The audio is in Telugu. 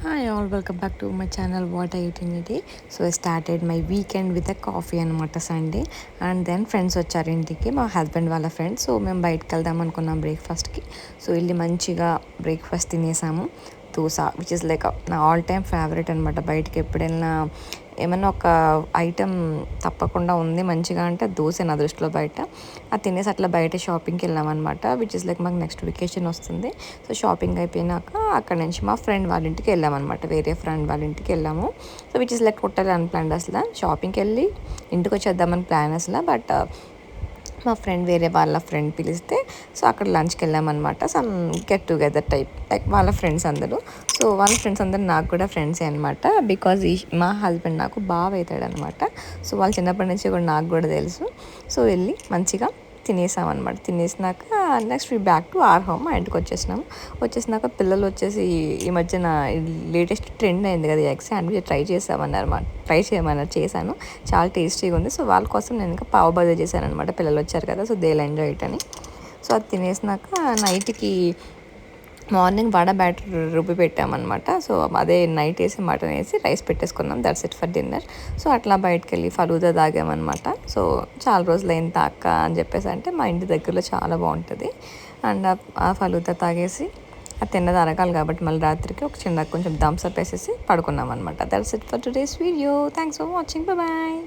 Hi all, welcome back to my channel. What are you doing today? So I started my weekend with a coffee అనమాట సండే. అండ్ దెన్ ఫ్రెండ్స్ వచ్చారు ఇంటికి, మా హస్బెండ్ వాళ్ళ ఫ్రెండ్స్. సో మేము బయటకు వెళ్దాం అనుకున్నాం బ్రేక్ఫాస్ట్కి. సో వెళ్ళి మంచిగా బ్రేక్ఫాస్ట్ తినేసాము. దోశ విచ్ ఇస్ లైక్ నా ఆల్ టైమ్ ఫేవరెట్ అనమాట. బయటకి ఎప్పుడు వెళ్ళినా ఏమన్నా ఒక ఐటెం తప్పకుండా ఉంది మంచిగా అంటే దోశ నా దృష్టిలో. బయట అది తినేసి అట్లా బయట షాపింగ్కి వెళ్ళామన్నమాట, విచ్ ఇస్ లైక్ మాకు నెక్స్ట్ వెకేషన్ వస్తుంది. సో షాపింగ్ అయిపోయినాక అక్కడ నుంచి మా ఫ్రెండ్ వాళ్ళ ఇంటికి వెళ్ళామన్నమాట, వేరే ఫ్రెండ్ వాళ్ళ ఇంటికి వెళ్ళాము. So which is like total unplanned. అసలు షాపింగ్కి వెళ్ళి ఇంటికి వచ్చేద్దామని ప్లాన్ అసలు, బట్ మా ఫ్రెండ్ వేరే వాళ్ళ ఫ్రెండ్ పిలిస్తే సో అక్కడ లంచ్కి వెళ్ళామన్నమాట. Some get together type, like వాళ్ళ ఫ్రెండ్స్ అందరూ. సో వాళ్ళ ఫ్రెండ్స్ అందరూ నాకు కూడా ఫ్రెండ్సే అనమాట, బికాజ్ మా హస్బెండ్ నాకు బాగా అవుతాడు అనమాట. సో వాళ్ళు చిన్నప్పటి నుంచి కూడా నాకు కూడా తెలుసు. సో వెళ్ళి మంచిగా తినేసామన్నమాట. తినేసినాక next we back to our home, మా ఇంటికి వచ్చేసినాము. వచ్చేసినాక పిల్లలు వచ్చేసి ఈ మధ్యన లేటెస్ట్ ట్రెండ్ అయింది కదా ఎగ్ శాండ్విచ్, ట్రై చేయమన్నారు. చేశాను, చాలా టేస్టీగా ఉంది. సో వాళ్ళ కోసం నేను ఇంకా పావు బాజీ చేశాను అనమాట. పిల్లలు వచ్చారు కదా, so they will enjoy it అని. సో అది తినేసినాక నైట్కి మార్నింగ్ వడ బ్యాటర్ రుబ్బి పెట్టామన్నమాట. సో అదే నైట్ వేసి మటన్ వేసి రైస్ పెట్టేసుకున్నాం. That's it for dinner. So అట్లా బయటకు వెళ్ళి ఫలూదా తాగామన్నమాట. సో చాలా రోజులు అయింది తాక్క అని చెప్పేసి, అంటే మా ఇంటి దగ్గరలో చాలా బాగుంటుంది. అండ్ ఆ ఫలూదా తాగేసి అది తిన్నది అరగాలి కాబట్టి మళ్ళీ రాత్రికి ఒక చిన్న కొంచెం థమ్స్ అప్ వేసేసి పడుకున్నాం అనమాట. That's it for today's video. Thanks for watching. Bye.